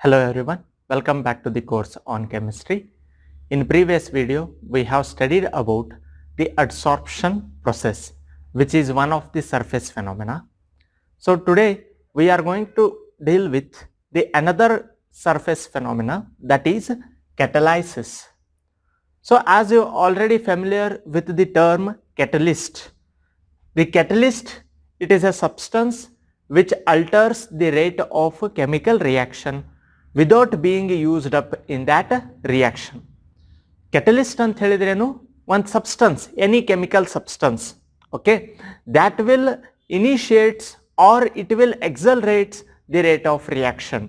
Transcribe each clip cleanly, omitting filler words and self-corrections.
Hello everyone, welcome back to the course on chemistry. In previous video, we have studied about the adsorption process, which is one of the surface phenomena. So today we are going to deal with the another surface phenomena, that is catalysis. So as you are already familiar with the term catalyst, the catalyst, it is a substance which alters the rate of chemical reaction without being used up in that reaction. Catalyst ಅಂತ ಹೇಳಿದ್ರೇನು, one substance, any chemical substance, okay, that will initiates or it will accelerates the rate of reaction.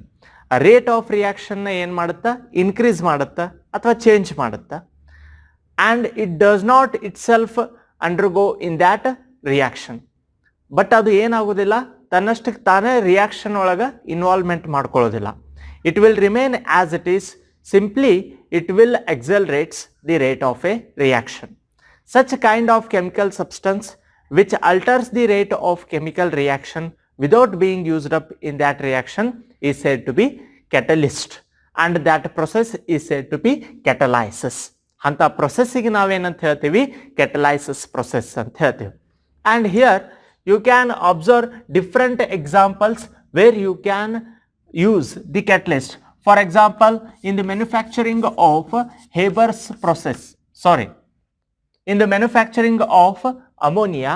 A rate of reaction ನ ಏನು ಮಾಡುತ್ತಾ, increase ಮಾಡುತ್ತಾ ಅಥವಾ change ಮಾಡುತ್ತಾ, and it does not itself undergo in that reaction. But ಅದು ಏನಾಗೋದಿಲ್ಲ, ತನ್ನಷ್ಟಕ್ಕೆ ತಾನೇ ರಿಯಾಕ್ಷನ್ ಒಳಗೆ involvement ಮಾಡ್ಕೊಳ್ಳೋದಿಲ್ಲ. It will remain as it is, simply it will accelerates the rate of a reaction. Such kind of chemical substance which alters the rate of chemical reaction without being used up in that reaction is said to be catalyst, and that process is said to be catalysis. ಅಂತ ಪ್ರೊಸೆಸ್ಸಿಗೆ ನಾವೇನಂತ ಹೇಳ್ತೀವಿ, catalysis process ಅಂತ ಹೇಳ್ತೀವಿ. And here you can observe different examples where you can use the catalyst. For example, in the manufacturing of Haber's process, in the manufacturing of ammonia,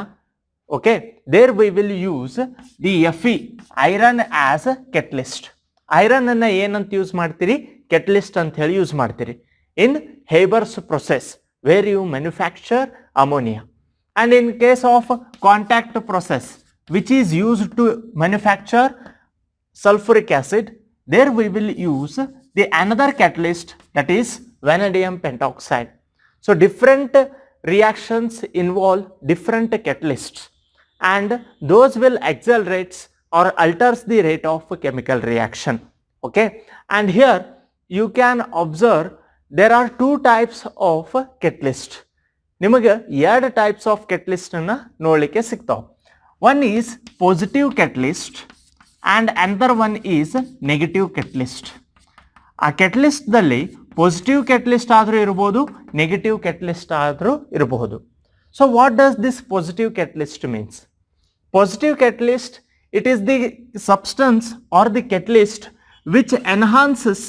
okay, there we will use the Fe, iron, as a catalyst. Iron ಅನ್ನ ಏನಂತ use ಮಾಡ್ತೀರಿ, catalyst ಅಂತ ಹೇಳಿ use ಮಾಡ್ತೀರಿ in Haber's process where you manufacture ammonia. And in case of contact process which is used to manufacture sulfuric acid, there we will use the another catalyst, that is vanadium pentoxide. So different reactions involve different catalysts, and those will accelerate or alters the rate of chemical reaction. Okay, and here you can observe there are two types of catalyst. ನಿಮಗೆ ಎರಡು types of catalyst ಅನ್ನ ನೋಡಲಿಕ್ಕೆ ಸಿಗ್ತಾವೆ. One is positive catalyst and another one is negative catalyst. ಆ catalyst ದಲ್ಲಿ positive catalyst ಆದರೂ ಇರಬಹುದು, negative catalyst ಆದರೂ ಇರಬಹುದು. So what does this positive catalyst means? Positive catalyst, it is the substance or the catalyst which enhances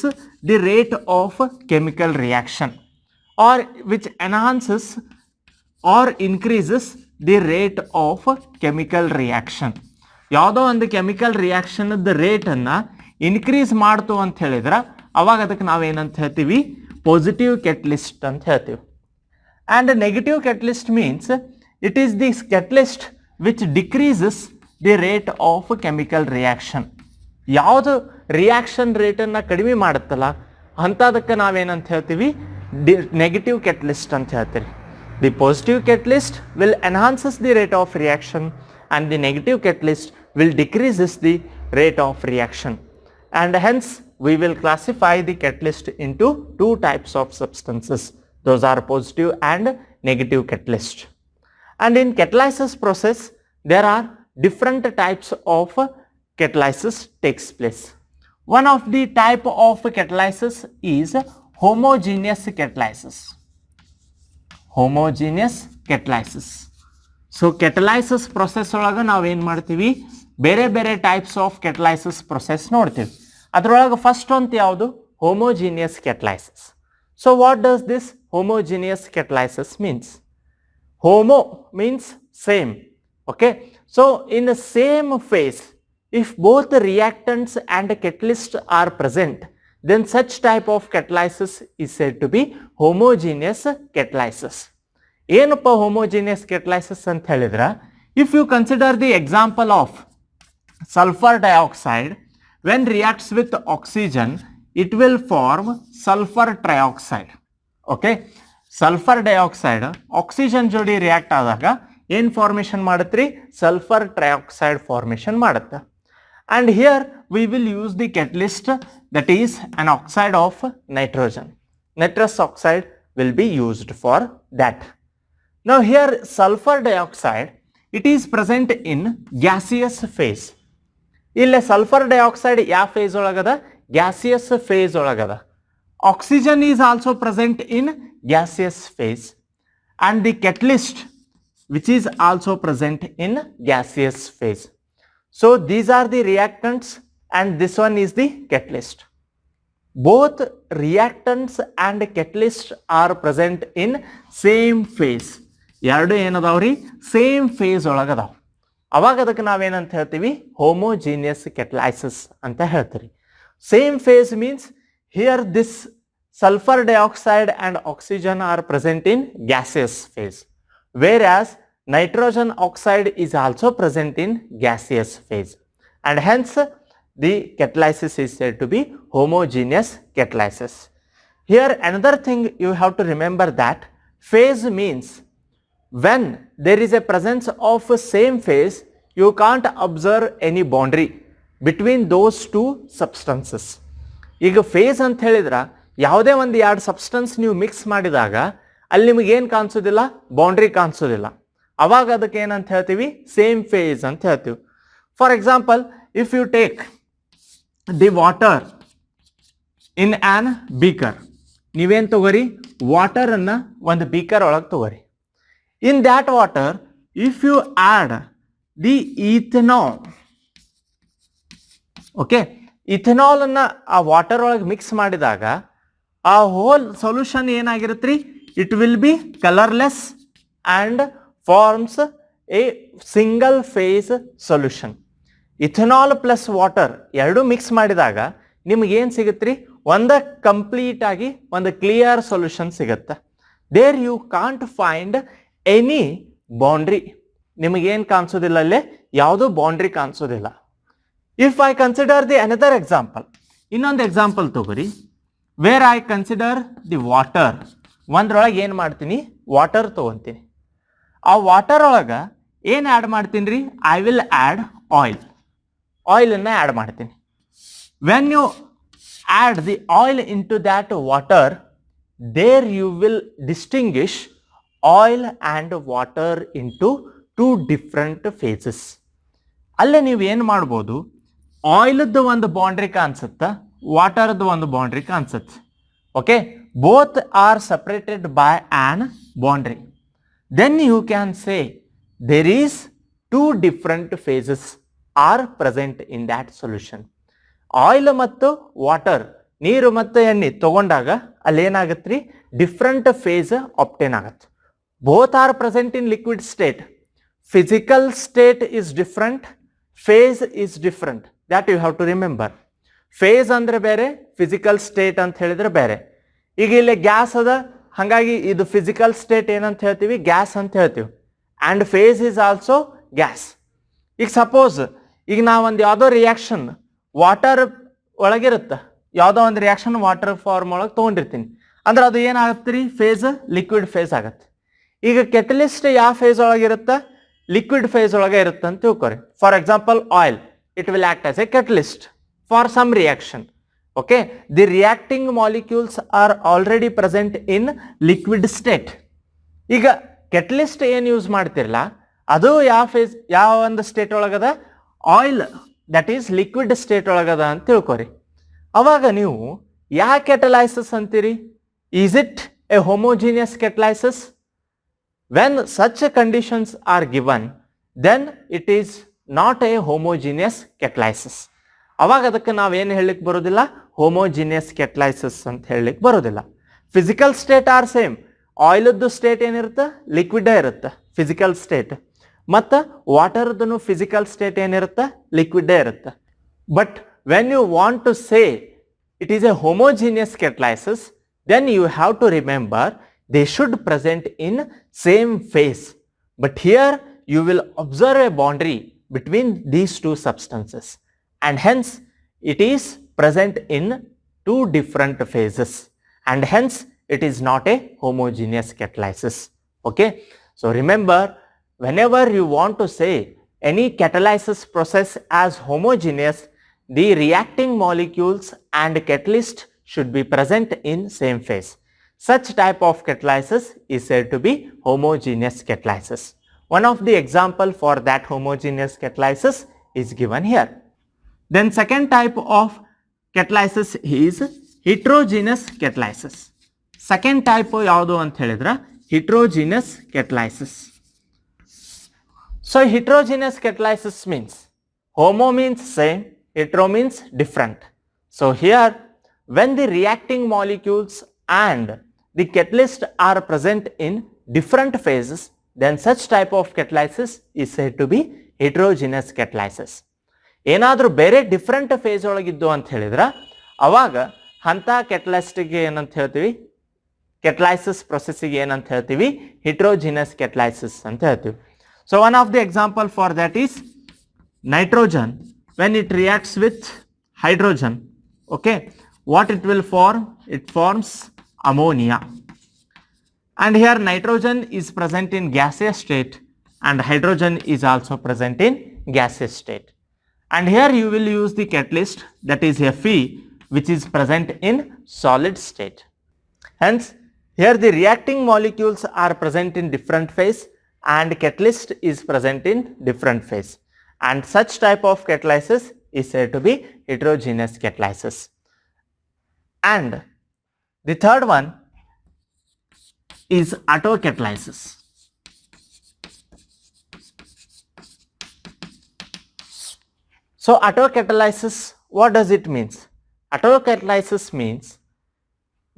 the rate of chemical reaction, or which enhances or increases the rate of chemical reaction. ಯಾವುದೋ ಒಂದು chemical reaction rate ಅನ್ನ increase ಮಾಡ್ತು ಅಂತ ಹೇಳಿದ್ರೆ ಅವಾಗ ಅದಕ್ಕೆ ನಾವೇನಂತ ಹೇಳ್ತೀವಿ, ಪಾಸಿಟಿವ್ ಕೆಟಲಿಸ್ಟ್ ಅಂತ ಹೇಳ್ತೀವಿ. And negative catalyst means it is the catalyst which decreases the rate of chemical reaction. ಯಾವುದು ರಿಯಾಕ್ಷನ್ ರೇಟನ್ನು ಕಡಿಮೆ ಮಾಡುತ್ತಲ್ಲ ಅಂಥದಕ್ಕೆ ನಾವೇನಂತ ಹೇಳ್ತೀವಿ, ನೆಗೆಟಿವ್ ಕೆಟಲಿಸ್ಟ್ ಅಂತ ಹೇಳ್ತೀವಿ. The positive catalyst will enhances the rate of reaction and the negative catalyst will decreases the rate of reaction, and hence we will classify the catalyst into two types of substances. Those are positive and negative catalyst. And in catalysis process there are different types of catalysis takes place. One of the type of catalysis is homogeneous catalysis. Homogeneous catalysis. So catalysis process ಒಳಗೆ ನಾವು ಏನು ಮಾಡ್ತೀವಿ, ಬೇರೆ ಬೇರೆ types of catalysis process ನೋಡ್ತೀವಿ. ಅದರೊಳಗೆ first ಅಂತ ಯಾವುದು, homogeneous catalysis. So what does this homogeneous catalysis means? Homo means same, okay. So in the same phase, if both the reactants and the catalyst are present, then such type of catalysis is said to be homogeneous catalysis. ಏನಪ್ಪ homogeneous catalysis ಅಂತ ಹೇಳಿದ್ರೆ, if you consider the example of sulfur dioxide, when reacts with oxygen it will form sulfur trioxide. Okay, sulfur dioxide oxygen ಜೋಡಿ react ಆದಾಗ ಏನು formation ಮಾಡುತ್ತೀರಿ, sulfur trioxide formation ಮಾಡುತ್ತೆ. And here we will use the catalyst, that is an oxide of nitrogen. Nitrous oxide will be used for that. Now here sulfur dioxide, it is present in gaseous phase. ಇಲ್ಲಿ sulphur dioxide ಯಾವ phase ಒಳಗದ, gaseous phase ಒಳಗದ. Oxygen is also present in gaseous phase and the catalyst which is also present in gaseous phase. So these are the reactants and this one is the catalyst. Both reactants and catalyst are present in same phase. ಎರಡು ಏನದಾವ್ರಿ same face ಒಳಗದಾವ. ಅವಾಗ ಅದಕ್ಕೆ ನಾವೇನಂತ ಹೇಳ್ತೀವಿ homogeneous catalysis ಅಂತ ಹೇಳ್ತೀವಿ. Same phase means here this sulfur dioxide and oxygen are present in gaseous phase, whereas nitrogen oxide is also present in gaseous phase, and hence the catalysis is said to be homogeneous catalysis. Here another thing you have to remember that phase means when there is a presence of same phase, you can't observe any boundary between those two substances. ಈಗ phase ಅಂತ ಹೇಳಿದ್ರೆ ಯಾವುದೇ ಒಂದು ಎರಡು substance ನೀವು mix ಮಾಡಿದಾಗ ಅಲ್ಲಿ ನಿಮಗೆ ಏನು ಕಾಣಿಸೋದಿಲ್ಲ, ಬೌಂಡ್ರಿ ಕಾಣಿಸೋದಿಲ್ಲ. ಅವಾಗ ಅದಕ್ಕೆ ಏನಂತ ಹೇಳ್ತೀವಿ ಸೇಮ್ ಫೇಸ್ ಅಂತ ಹೇಳ್ತೀವಿ. For example, if you take the water in an beaker, ನೀವೇನು ತಗೋರಿ ವಾಟರನ್ನು ಒಂದು ಬೀಕರ್ ಒಳಗೆ ತಗೋರಿ. In that water if you add the ethanol, okay, ಇಥೆನಾಲನ್ನು ಆ ವಾಟರ್ ಒಳಗೆ ಮಿಕ್ಸ್ ಮಾಡಿದಾಗ ಆ ಹೋಲ್ ಸೊಲ್ಯೂಷನ್ ಏನಾಗಿರುತ್ತೆ ರೀ, it will be colourless and forms a single phase solution. Ethanol plus water ಎರಡು ಮಿಕ್ಸ್ ಮಾಡಿದಾಗ ನಿಮಗೇನು ಸಿಗುತ್ತೆ ರೀ, ಒಂದು ಕಂಪ್ಲೀಟ್ ಆಗಿ ಒಂದು ಕ್ಲಿಯರ್ ಸೊಲ್ಯೂಷನ್ ಸಿಗುತ್ತೆ. There you can't find any boundary, ನಿಮಗೇನು ಕಾಣಿಸೋದಿಲ್ಲ, ಅಲ್ಲೇ ಯಾವುದೂ ಬೌಂಡ್ರಿ ಕಾಣಿಸೋದಿಲ್ಲ. If I consider the another example, ಇನ್ನೊಂದು ಎಕ್ಸಾಂಪಲ್ ತಗೋರಿ, where I consider the water, ಒಂದ್ರೊಳಗೆ ಏನು ಮಾಡ್ತೀನಿ ವಾಟರ್ ತೊಗೊತೀನಿ. ಆ ವಾಟರ್ ಒಳಗೆ ಏನು ಆ್ಯಡ್ ಮಾಡ್ತೀನಿ ರೀ, ಐ ವಿಲ್ ಆ್ಯಡ್ ಆಯಿಲ್, ಆಯಿಲನ್ನು ಆ್ಯಡ್ ಮಾಡ್ತೀನಿ. When you add the oil into that water, there you will distinguish oil and water into two different phases. ಅಲ್ಲೇ ನೀವು ಏನು ಮಾಡ್ಬೋದು, ಆಯಿಲದ್ದು ಒಂದು ಬೌಂಡ್ರಿ ಕಾಣಿಸುತ್ತಾ, ವಾಟರ್ದು ಒಂದು ಬೌಂಡ್ರಿ ಕಾಣಿಸುತ್ತೆ. Okay, both are separated by an boundary. Then you can say there is two different phases are present in that solution. Oil ಮತ್ತು water, ನೀರು ಮತ್ತು ಎಣ್ಣೆ ತಗೊಂಡಾಗ ಅಲ್ಲೇನಾಗತ್ತೆ ರೀ, ಡಿಫ್ರೆಂಟ್ ಫೇಸ್ ಆಪ್ಟೇನ್ ಆಗತ್ತೆ. Both are present in liquid state. Physical state is different, phase is different. That you have to remember. Phase ಅಂದರೆ ಬೇರೆ, ಫಿಸಿಕಲ್ ಸ್ಟೇಟ್ ಅಂತ ಹೇಳಿದ್ರೆ ಬೇರೆ. ಈಗ ಇಲ್ಲಿ ಗ್ಯಾಸ್ ಅದ, ಹಾಗಾಗಿ ಇದು ಫಿಸಿಕಲ್ ಸ್ಟೇಟ್ ಏನಂತ ಹೇಳ್ತೀವಿ, ಗ್ಯಾಸ್ ಅಂತ ಹೇಳ್ತೀವಿ. And phase is also gas. ಈಗ ಸಪೋಸ್ ಈಗ ನಾವೊಂದು ಯಾವುದೋ ರಿಯಾಕ್ಷನ್ ವಾಟರ್ ಒಳಗಿರುತ್ತೆ, ಯಾವುದೋ ಒಂದು ರಿಯಾಕ್ಷನ್ ವಾಟರ್ ಫಾರ್ಮ್ ಒಳಗೆ ತೊಗೊಂಡಿರ್ತೀನಿ ಅಂದ್ರೆ ಅದು ಏನಾಗುತ್ತೆ ರೀ, ಫೇಸ್ ಲಿಕ್ವಿಡ್ ಫೇಸ್ ಆಗುತ್ತೆ. ಈಗ ಕೆಟಲಿಸ್ಟ್ ಯಾವ ಫೇಸ್ ಒಳಗಿರುತ್ತೆ, ಲಿಕ್ವಿಡ್ ಫೇಸ್ ಒಳಗೆ ಇರುತ್ತೆ ಅಂತ ತಿಳ್ಕೊರಿ. For example oil, it will act as a catalyst for some reaction. Okay, the reacting molecules are already present in liquid state. ಈಗ catalyst ಏನು ಯೂಸ್ ಮಾಡ್ತಿರಲ್ಲ ಅದು ಯಾವ ಫೇಸ್, ಯಾವ ಒಂದು ಸ್ಟೇಟ್ ಒಳಗದ, oil that is liquid state ಒಳಗದ ಅಂತ ತಿಳ್ಕೊರಿ. ಅವಾಗ ನೀವು ಯಾವ ಕೆಟಲೈಸಿಸ್ ಅಂತೀರಿ, is it a homogeneous catalysis? When such conditions are given, then it is not a homogeneous catalysis. ಅವಾಗ ಅದಕ್ಕೆ ನಾವೇನು ಹೇಳಲಿಕ್ಕೆ ಬರೋದಿಲ್ಲ, ಹೋಮೋಜಿನಿಯಸ್ ಕೆಟಲೈಸಿಸ್ ಅಂತ ಹೇಳಲಿಕ್ಕೆ ಬರೋದಿಲ್ಲ. ಫಿಸಿಕಲ್ ಸ್ಟೇಟ್ ಆರ್ ಸೇಮ್, ಆಯಿಲದ್ದು ಸ್ಟೇಟ್ ಏನಿರುತ್ತೆ, ಲಿಕ್ವಿಡೇ ಇರುತ್ತೆ ಫಿಸಿಕಲ್ ಸ್ಟೇಟ್, ಮತ್ತು ವಾಟರ್ದು ಫಿಸಿಕಲ್ ಸ್ಟೇಟ್ ಏನಿರುತ್ತೆ, ಲಿಕ್ವಿಡೇ ಇರುತ್ತೆ. But when you want to say it is a homogeneous catalysis, then you have to remember they should present in same phase. But here you will observe a boundary between these two substances, and hence it is present in two different phases, and hence it is not a homogeneous catalysis. Okay, so remember, whenever you want to say any catalysis process as homogeneous, the reacting molecules and catalyst should be present in same phase. Such type of catalysis is said to be homogeneous catalysis. One of the example for that homogeneous catalysis is given here. Then second type of catalysis is heterogeneous catalysis. Second type ಯಾವುದು ಅಂತ ಹೇಳಿದ್ರೆ heterogeneous catalysis. So heterogeneous catalysis means homo means same, hetero means different. So here when the reacting molecules and the catalyst are present in different phases, then such type of catalysis is said to be heterogeneous catalysis. ಏನಾದರೂ ಬೇರೆ different face ಒಳಗಿದ್ದು ಅಂತ ಹೇಳಿದ್ರೆ ಅವಾಗ ಅಂಥ ಕೆಟಲಿಸ್ಟ್ಗೆ ಏನಂತ ಹೇಳ್ತೀವಿ, ಕೆಟಲೈಸಿಸ್ ಪ್ರೊಸೆಸ್ಸಿಗೆ ಏನಂತ ಹೇಳ್ತೀವಿ, heterogeneous catalysis ಅಂತ ಹೇಳ್ತೀವಿ. So one of the example for that is nitrogen when it reacts with hydrogen, okay, what it will form? It forms ammonia. And here nitrogen is present in gaseous state and hydrogen is also present in gaseous state. And here you will use the catalyst, that is Fe, which is present in solid state. Hence here the reacting molecules are present in different phase and catalyst is present in different phase, and such type of catalysis is said to be heterogeneous catalysis. And the third one is autocatalysis. So autocatalysis, what does it mean? Autocatalysis means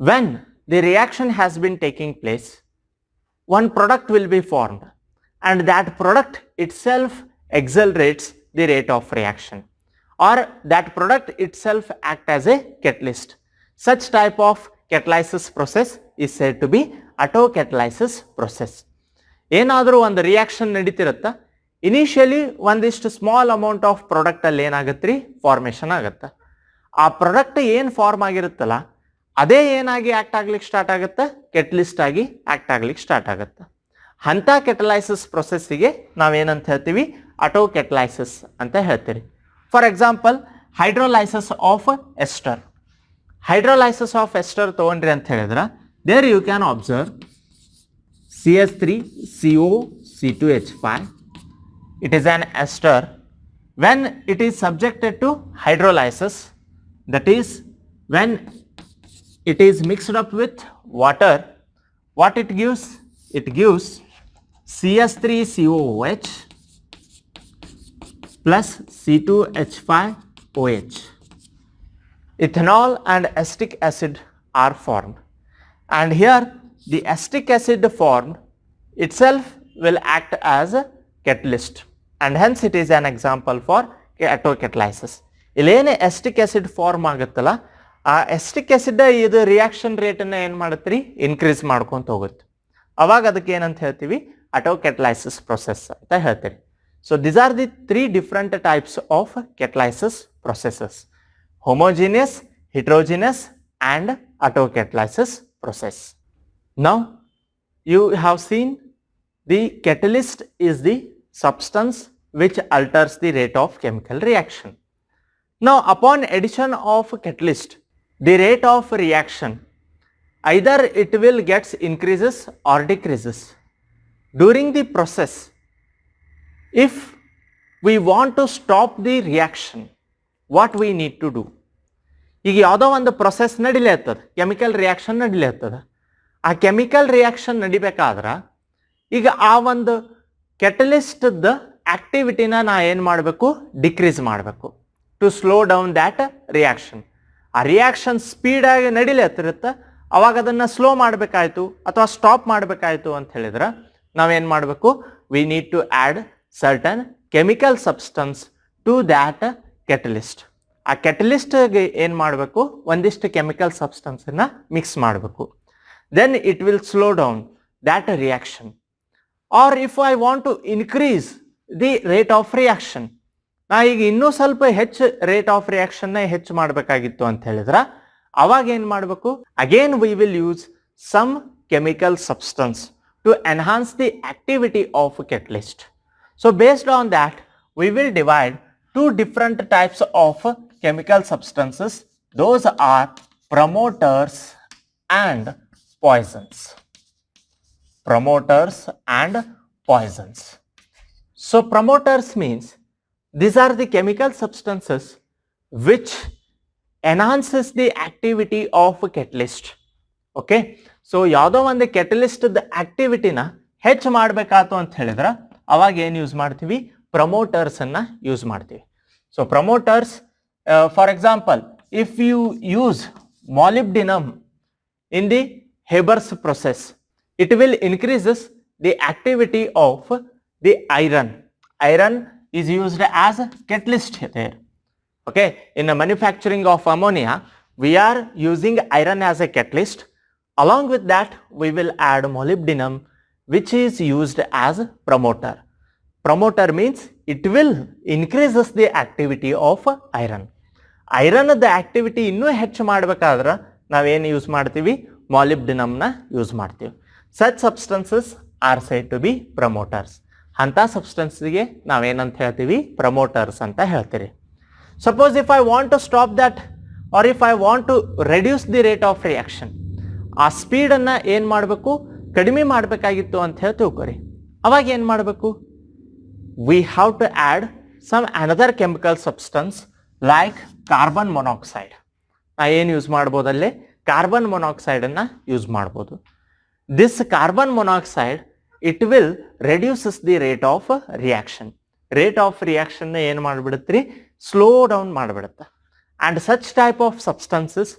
when the reaction has been taking place, one product will be formed and that product itself accelerates the rate of reaction, or that product itself act as a catalyst. Such type of catalysis process is said to be autocatalysis process. ಏನಾದರೂ ಒಂದು reaction ನಡೀತಿರುತ್ತಾ, initially ಒಂದಿಷ್ಟು small amount of product ಅಲ್ಲಿ ಏನಾಗುತ್ತೆ ರೀ, formation ಆಗುತ್ತೆ. ಆ product ಏನು form ಆಗಿರುತ್ತಲ್ಲ ಅದೇ ಏನಾಗಿ ಆಕ್ಟ್ ಆಗ್ಲಿಕ್ಕೆ ಸ್ಟಾರ್ಟ್ ಆಗುತ್ತೆ, ಕೆಟಲಿಸ್ಟ್ ಆಗಿ ಆಕ್ಟ್ ಆಗ್ಲಿಕ್ಕೆ ಸ್ಟಾರ್ಟ್ ಆಗುತ್ತೆ. ಅಂಥ ಕೆಟಲೈಸಿಸ್ ಪ್ರೊಸೆಸ್ಸಿಗೆ ನಾವೇನಂತ ಹೇಳ್ತೀವಿ, ಆಟೋಕೆಟಲೈಸಿಸ್ ಅಂತ ಹೇಳ್ತೀವಿ. For example hydrolysis of ester. Hydrolysis of ester ತೊಗೊಂಡ್ರಿ ಅಂತ ಹೇಳಿದ್ರೆ there you can observe CH3CO C2H5. It is an ester. When it is subjected to hydrolysis, that is when it is mixed up with water, what it gives? It gives CH3COOH plus C2H5OH. Ethanol and acetic acid are formed, and here the acetic acid formed itself will act as a catalyst, and hence it is an example for autocatalysis. ಇಲ್ಲೇನೇ acetic acid form ಆಗುತ್ತಲ್ಲ, ಆ acetic acid ಇದು reaction ರೇಟನ್ನು ಏನು ಮಾಡುತ್ತೆ ರೀ, increase ಮಾಡ್ಕೊಂತ ಹೋಗುತ್ತೆ. ಅವಾಗ ಅದಕ್ಕೆ ಏನಂತ ಹೇಳ್ತೀವಿ, autocatalysis process ಅಂತ ಹೇಳ್ತೀವಿ. So these are the three different types of catalysis processes: homogeneous, heterogeneous and autocatalysis process. Now you have seen the catalyst is the substance which alters the rate of chemical reaction. Now upon addition of catalyst, the rate of reaction either it will gets increases or decreases. During the process, if we want to stop the reaction, what we need to do? ಈಗ ಯಾವುದೋ ಒಂದು process ನಡಿಲೇ ಇರ್ತದೆ, chemical reaction ನಡಿಲೇ ಇರ್ತದೆ. ಆ chemical reaction ನಡಿಬೇಕಾದ್ರೆ ಈಗ ಆ ಒಂದು ಕೆಟಲಿಸ್ಟ್ದ ಆಕ್ಟಿವಿಟಿನ ನಾ ಏನು ಮಾಡಬೇಕು, ಡಿಕ್ರೀಸ್ ಮಾಡಬೇಕು to slow down that reaction. ಆ ರಿಯಾಕ್ಷನ್ ಸ್ಪೀಡಾಗಿ ನಡಿಲತ್ತಿರುತ್ತೆ, ಅವಾಗ ಅದನ್ನು ಸ್ಲೋ ಮಾಡಬೇಕಾಯ್ತು ಅಥವಾ ಸ್ಟಾಪ್ ಮಾಡಬೇಕಾಯ್ತು ಅಂತ ಹೇಳಿದ್ರೆ ನಾವೇನು ಮಾಡಬೇಕು, we need to add certain chemical substance to that catalyst. ಆ ಕೆಟಲಿಸ್ಟ್ಗೆ ಏನು ಮಾಡಬೇಕು, ಒಂದಿಷ್ಟು ಕೆಮಿಕಲ್ ಸಬ್ಸ್ಟನ್ಸನ್ನು ಮಿಕ್ಸ್ ಮಾಡಬೇಕು. Then it will slow down that reaction. Or if I want to increase the rate of reaction, ನಾ ಈಗ ಇನ್ನೂ ಸ್ವಲ್ಪ ಹೆಚ್ಚು ರೇಟ್ ಆಫ್ ರಿಯಾಕ್ಷನ್ನ ಹೆಚ್ಚು ಮಾಡಬೇಕಾಗಿತ್ತು ಅಂತ ಹೇಳಿದ್ರೆ ಅವಾಗ ಏನು ಮಾಡಬೇಕು, again we will use some chemical substance to enhance the activity of catalyst. So based on that we will divide two different types of chemical substances. Those are promoters and poisons. Promoters and poisons. So promoters means these are the chemical substances which enhances the activity of catalyst. Okay, so ಯಾವುದೋ ಒಂದು catalyst ಆಕ್ಟಿವಿಟಿನ ಹೆಚ್ಚು ಮಾಡಬೇಕಾತು ಅಂತ ಹೇಳಿದ್ರೆ ಅವಾಗ ಏನು use ಮಾಡ್ತೀವಿ, promoters ಅನ್ನ use ಮಾಡ್ತೀವಿ. So promoters, for example, if you use molybdenum in the Haber's process, it will increases the activity of the iron. Iron is used as a catalyst there. Okay, in the manufacturing of ammonia, we are using iron as a catalyst. Along with that, we will add molybdenum, which is used as a promoter. Promoter means it will increases the activity of iron. Iron the activity ಇನ್ನೂ ಹೆಚ್ಚು ಮಾಡಬೇಕಾದ್ರೆ ನಾವೇನು use ಮಾಡ್ತೀವಿ, molybdenum ನ use ಮಾಡ್ತೀವಿ. Such substances are said to be promoters. ಅಂತ ಸಬ್ಸ್ಟೆನ್ಸ್ಗೆ ನಾವೇನಂತ ಹೇಳ್ತೀವಿ, ಪ್ರಮೋಟರ್ಸ್ ಅಂತ ಹೇಳ್ತೀರಿ. Suppose if I want to stop that, or if I want to reduce the rate of reaction, ಆ ಸ್ಪೀಡನ್ನು ಏನು ಮಾಡಬೇಕು, ಕಡಿಮೆ ಮಾಡಬೇಕಾಗಿತ್ತು ಅಂತ ಹೇಳಿ ತಿಳ್ಕೊರಿ. ಅವಾಗ ಏನು ಮಾಡಬೇಕು, we have to add some another chemical substance like carbon monoxide. ನಾ ಏನು ಯೂಸ್ ಮಾಡ್ಬೋದಲ್ಲೇ, ಕಾರ್ಬನ್ ಮೊನಾಕ್ಸೈಡನ್ನು ಯೂಸ್ ಮಾಡ್ಬೋದು. This carbon monoxide, it will reduces the rate of reaction. Rate of reaction ಏನು ಮಾಡಿಬಿಡುತ್ತೀರಿ, ಸ್ಲೋ ಡೌನ್ ಮಾಡಿಬಿಡುತ್ತೆ. And such type of substances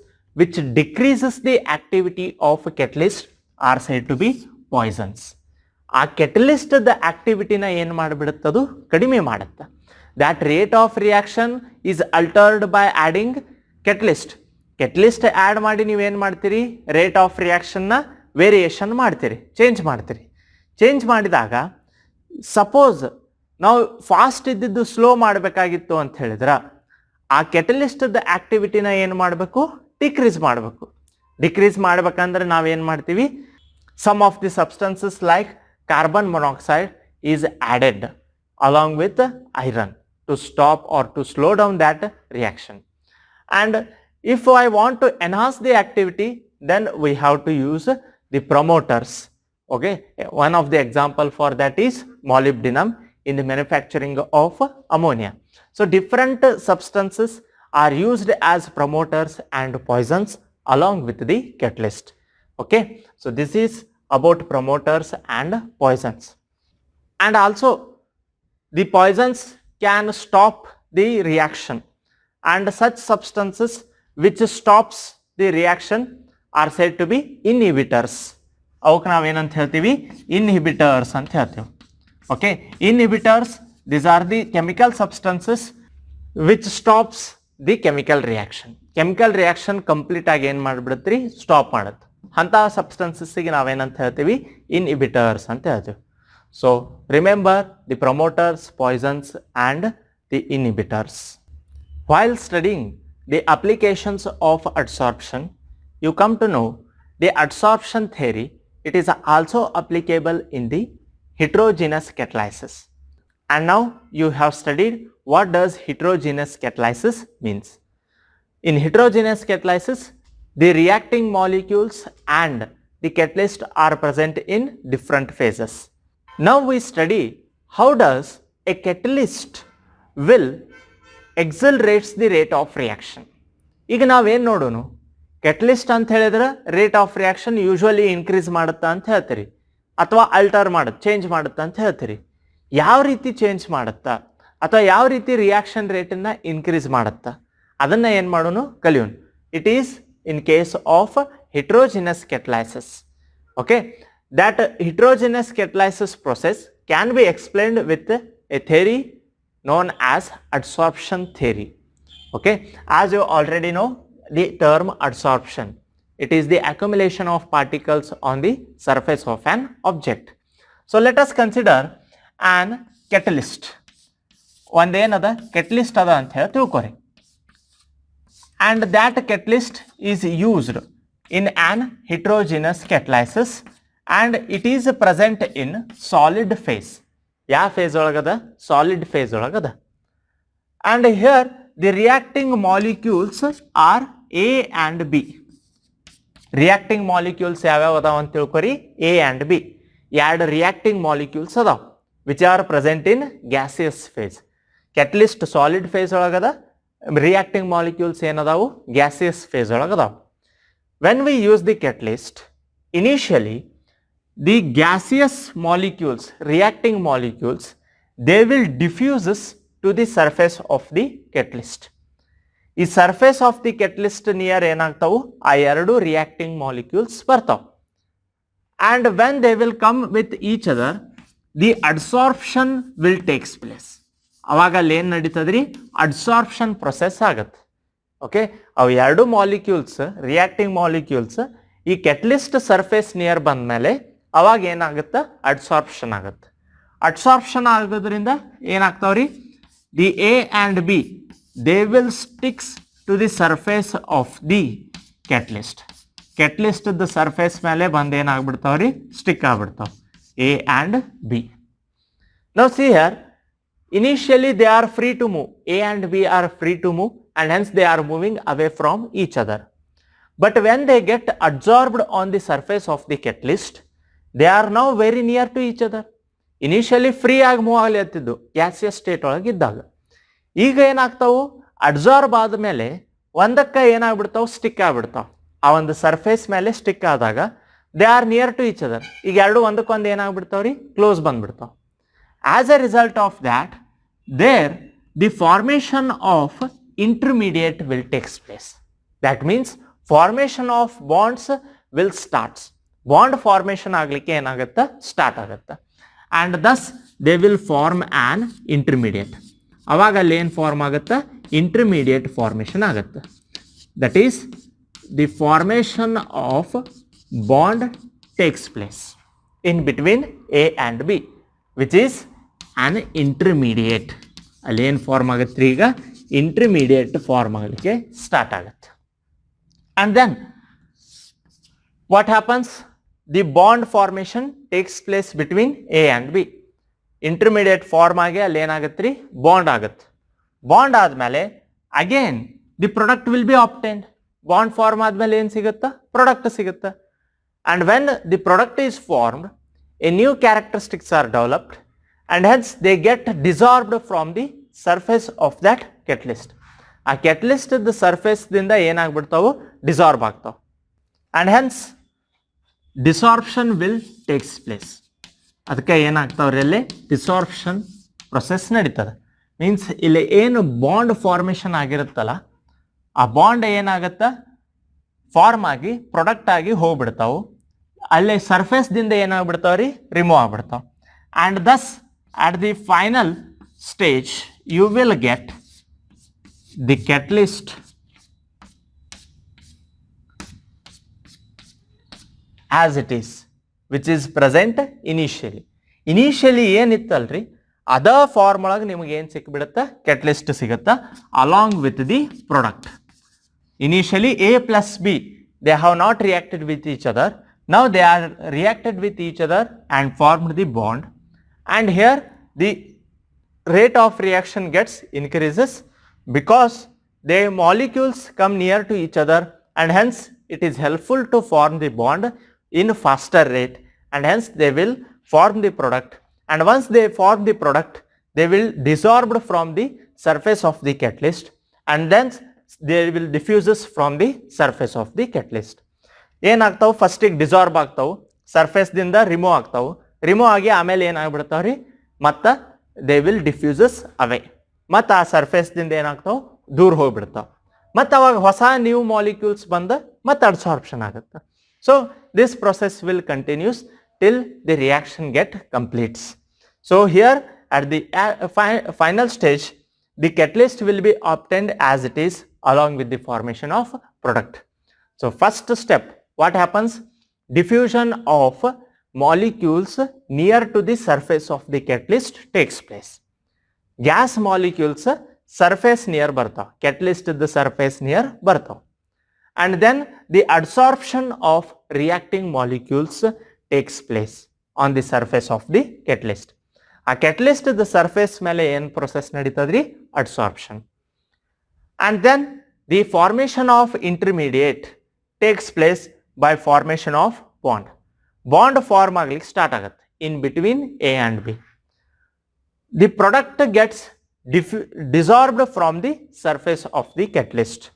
which decreases the activity of catalyst are said to be poisons. ಆ catalyst the activityನ ಏನು ಮಾಡಿಬಿಡುತ್ತೆ, ಅದು ಕಡಿಮೆ ಮಾಡುತ್ತೆ. That rate of reaction is altered by adding catalyst. catalyst add ಮಾಡಿ ನೀವೇನು ಮಾಡ್ತೀರಿ, rate of ರಿಯಾಕ್ಷನ್ನ variation ಮಾಡ್ತೀರಿ, change ಮಾಡ್ತೀರಿ. ಚೇಂಜ್ ಮಾಡಿದಾಗ ಸಪೋಸ್ ನಾವು ಫಾಸ್ಟ್ ಇದ್ದಿದ್ದು ಸ್ಲೋ ಮಾಡಬೇಕಾಗಿತ್ತು ಅಂತ ಹೇಳಿದ್ರೆ ಆ ಕೆಟಲಿಸ್ಟದ ಆಕ್ಟಿವಿಟಿನ ಏನು ಮಾಡಬೇಕು, ಡಿಕ್ರೀಸ್ ಮಾಡಬೇಕು. ಡಿಕ್ರೀಸ್ ಮಾಡ್ಬೇಕಂದ್ರೆ ನಾವೇನು ಮಾಡ್ತೀವಿ, some of the substances like carbon monoxide is added along with iron to stop or to slow down that reaction. And if I want to enhance the activity, then we have to use the promoters. Okay, one of the example for that is molybdenum in the manufacturing of ammonia. So different substances are used as promoters and poisons along with the catalyst. Okay, so this is about promoters and poisons. And also the poisons can stop the reaction, and such substances which stops the reaction are said to be inhibitors. ಅವಕ್ಕೆ ನಾವೇನಂತ ಹೇಳ್ತೀವಿ, inhibitors ಅಂತ ಹೇಳ್ತೀವಿ. Okay, inhibitors, these are the chemical substances which stops the chemical reaction. Chemical reaction complete ಆಗಿ ಏನು ಮಾಡಿಬಿಡುತ್ತೀರಿ, stop ಮಾಡುತ್ತೆ. ಅಂಥ ಸಬ್ಸ್ಟೆನ್ಸಸ್ಸಿಗೆ ನಾವೇನಂತ ಹೇಳ್ತೀವಿ, inhibitors ಅಂತ ಹೇಳ್ತೀವಿ. So remember the promoters, Poisson's and the inhibitors. While studying the applications of adsorption, you come to know the adsorption theory. It is also applicable in the heterogeneous catalysis. And now you have studied what does heterogeneous catalysis means. In heterogeneous catalysis, the reacting molecules and the catalyst are present in different phases. Now we study how does a catalyst will accelerates the rate of reaction. ಈಗ ನಾವೇನು ನೋಡೋಣ, catalyst ಅಂತ ಹೇಳಿದ್ರೆ rate of reaction usually increase ಮಾಡುತ್ತಾ ಅಂತ ಹೇಳ್ತೀರಿ, ಅಥವಾ ಅಲ್ಟರ್ ಮಾಡುತ್ತೆ, ಚೇಂಜ್ ಮಾಡುತ್ತಾ ಅಂತ ಹೇಳ್ತೀರಿ. ಯಾವ ರೀತಿ ಚೇಂಜ್ ಮಾಡುತ್ತಾ ಅಥವಾ ಯಾವ ರೀತಿ ರಿಯಾಕ್ಷನ್ ರೇಟನ್ನು ಇನ್ಕ್ರೀಸ್ ಮಾಡುತ್ತಾ, ಅದನ್ನು ಏನು ಮಾಡೋಣ, ಕಲಿಯೋಣ. It is in case of heterogeneous catalysis. Okay, that heterogeneous catalysis process can be explained with a theory known as adsorption theory. Okay, as you already know the term adsorption, it is the accumulation of particles on the surface of an object. So let us consider an catalyst. ಒಂದೇನದ catalyst ಅದ ಅಂತ ಹೇಳಿ ತಿಳ್ಕೊರಿ. And that catalyst is used in an heterogeneous catalysis and it is present in solid phase. ಯಾವ phase ಒಳಗದ, solid phase ಒಳಗದ. And here the reacting molecules are A and B. Reacting molecules ಯಾವ್ಯಾವ ಅದಾವ ಅಂತ ತಿಳ್ಕೊರಿ, A and B. ಎರಡು reacting molecules ಅದಾವ which are present in gaseous phase. Catalyst solid phase ಒಳಗದ reacting molecules ಏನದಾವು gaseous phase ಒಳಗೆ ಅದಾವು. When we use the catalyst, initially the gaseous molecules, reacting molecules, they will diffuses to the surface of the catalyst. ಈ surface of the catalyst near ಏನಾಗ್ತಾವು ಆ ಎರಡು reacting molecules ಬರ್ತಾವು. And when they will come with each other, the adsorption will takes place. ಅವಾಗ ಅಲ್ಲಿ ಏನು ನಡೀತದ್ರಿ adsorption process ಆಗತ್ತೆ. Okay, ಅವು ಎರಡು ಮಾಲಿಕ್ಯೂಲ್ಸ್ ರಿಯಾಕ್ಟಿಂಗ್ ಮಾಲಿಕ್ಯೂಲ್ಸ್ ಈ ಕೆಟಲಿಸ್ಟ್ ಸರ್ಫೇಸ್ ನಿಯರ್ ಬಂದ ಮೇಲೆ ಅವಾಗ ಏನಾಗುತ್ತೆ ಅಡ್ಸಾರ್ಪ್ಷನ್ ಆಗುತ್ತೆ. ಅಡ್ಸಾರ್ಪ್ಷನ್ ಆಗೋದ್ರಿಂದ ಏನಾಗ್ತಾವ್ರಿ the A and B they will sticks to the surface of the catalyst. ಕೆಟಲಿಸ್ಟ್ದ ಸರ್ಫೇಸ್ ಮೇಲೆ ಬಂದು ಏನಾಗ್ಬಿಡ್ತಾವ್ರಿ ಸ್ಟಿಕ್ ಆಗ್ಬಿಡ್ತಾವ ಎ ಆ್ಯಂಡ್ ಬಿ. ನಾವು see here initially they are free to move, A and B are free to move and hence they are moving away from each other. But when they get adsorbed on the surface of the catalyst, they are now very near to each other. Initially free ಆಗಿ move ಆಗ್ಲಿತ್ತಿದ್ದು gaseous state ಒಳಗೆ ಇದ್ದಾಗ, ಈಗ ಏನಾಗ್ತಾವು adsorb ಆದಮೇಲೆ ಒಂದಕ್ಕೆ ಏನಾಗ್ಬಿಡ್ತಾವು stick ಆಗ್ಬಿಡ್ತಾವ. ಆ ಒಂದು surface ಮೇಲೆ stick ಆದಾಗ they are near to each other. ಈಗ ಎರಡು ಒಂದಕ್ಕೊಂದು ಏನಾಗ್ಬಿಡ್ತಾವ್ರಿ ಕ್ಲೋಸ್ ಬಂದ್ಬಿಡ್ತಾವ. As a result of that, there the formation of intermediate will takes place. That means formation of bonds will starts. Bond formation ಆಗ್ಲಿಕ್ಕೆ ಏನಾಗುತ್ತೆ start ಆಗುತ್ತೆ. And thus they will form an intermediate. ಅವಾಗ ಅಲ್ಲಿ ಏನು form ಆಗುತ್ತೆ intermediate formation ಆಗುತ್ತೆ. That is the formation of bond takes place in between A and B, which is an intermediate. ಅಲ್ಲಿ ಏನು ಫಾರ್ಮ್ ಆಗುತ್ತೆ ಈಗ ಇಂಟರ್ಮೀಡಿಯೇಟ್ ಫಾರ್ಮ್ ಆಗಲಿಕ್ಕೆ ಸ್ಟಾರ್ಟ್ ಆಗುತ್ತೆ. And then what happens the bond formation takes place between A and B. Intermediate form ಆಗಿ ಅಲ್ಲಿ ಏನಾಗುತ್ತೆ ರೀ ಬಾಂಡ್ ಆಗುತ್ತೆ. ಬಾಂಡ್ ಆದಮೇಲೆ again the product will be obtained. Bond form ಆದಮೇಲೆ ಏನು ಸಿಗುತ್ತಾ ಪ್ರಾಡಕ್ಟ್ ಸಿಗುತ್ತೆ. And when the product is formed a new characteristics are developed and hence they get dissolved from the surface of that catalyst. ಆ catalyst the surface ದಿಂದ ಏನಾಗ್ಬಿಡ್ತಾವು dissolve ಆಗ್ತಾವ and hence desorption will takes place. ಅದಕ್ಕೆ ಏನಾಗ್ತಾವ್ರಿ ಅಲ್ಲಿ desorption process ನಡೀತದೆ. Means ಇಲ್ಲಿ ಏನು bond formation ಆಗಿರುತ್ತಲ್ಲ ಆ bond ಏನಾಗತ್ತ ಫಾರ್ಮ್ ಆಗಿ ಪ್ರಾಡಕ್ಟ್ ಆಗಿ ಹೋಗ್ಬಿಡ್ತಾವು. ಅಲ್ಲಿ ಸರ್ಫೇಸ್ ದಿಂದ ಏನಾಗ್ಬಿಡ್ತಾವ್ರಿ remove ಆಗ್ಬಿಡ್ತಾವ. and thus at the final stage you will get the catalyst as it is, which is present initially. Initially ಏನಿತ್ತಲ್ರಿ ಅದ ಫಾರ್ಮ್ ಒಳಗೆ ನಿಮಗೆ ಏನು ಸಿಕ್ಬಿಡುತ್ತೆ catalyst ಸಿಗುತ್ತಾ along with the product. Initially A plus B they have not reacted with each other. Now they are reacted with each other and formed the bond. And here the rate of reaction gets increases because the molecules come near to each other and hence it is helpful to form the bond in faster rate and hence they will form the product. And once they form the product they will dissolve from the surface of the catalyst and then they will diffuses from the surface of the catalyst. ಏನಾಗ್ತಾವು ಫಸ್ಟಿಗೆ ಡಿಸಾರ್ಬ್ ಆಗ್ತಾವು, surface ದಿಂದ remove ಆಗ್ತಾವು, remove ಆಗಿ ಆಮೇಲೆ ಏನಾಗ್ಬಿಡ್ತಾವ್ರಿ ಮತ್ತು they will diffuses ಅವೇ, ಮತ್ತು ಆ ಸರ್ಫೇಸ್ದಿಂದ ಏನಾಗ್ತಾವೆ ದೂರ ಹೋಗ್ಬಿಡ್ತಾವೆ, ಮತ್ತು ಅವಾಗ ಹೊಸ ನ್ಯೂ ಮಾಲಿಕ್ಯೂಲ್ಸ್ ಬಂದು ಮತ್ತು ಅಡ್ಸಾರ್ಪ್ಷನ್ ಆಗುತ್ತೆ. So this process will continues till the reaction get completes. So here at the final stage the catalyst will be obtained as it is along with the formation of product. So first step, what happens? Diffusion of molecules near to the surface of the catalyst takes place. Gas molecules surface near bartav, catalyst the surface near bartav, and then the adsorption of reacting molecules takes place on the surface of the catalyst. A catalyst the surface mele en process naditadri adsorption, and then the formation of intermediate takes place by formation of bond. Bond form ಆಗಲಿಕ್ಕೆ start ಆಗುತ್ತೆ in between A and B. The product gets dissolved from the surface of the catalyst.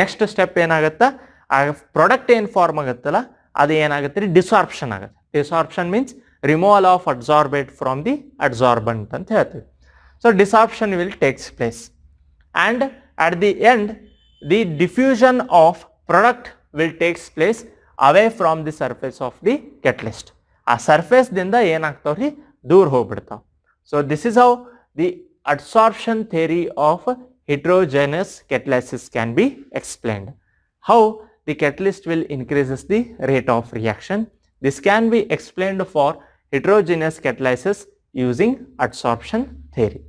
Next step ಏನಾಗುತ್ತಾ ಆ product ಏನು form ಆಗುತ್ತಲ್ಲ ಅದು ಏನಾಗುತ್ತೆ desorption ಆಗುತ್ತೆ. Desorption means removal of adsorbate from the adsorbent ಅಂತ ಹೇಳ್ತೀವಿ. So desorption will takes place and at the end the diffusion of product will takes place away from the surface of the catalyst. ಆ surface ದಿಂದ ಏನಾಗ್ತಾವ್ರಿ ದೂರ ಹೋಗ್ಬಿಡ್ತಾವ. So this is how the adsorption theory of heterogeneous catalysis can be explained. How the catalyst will increases the rate of reaction. This can be explained for heterogeneous catalysis using adsorption theory.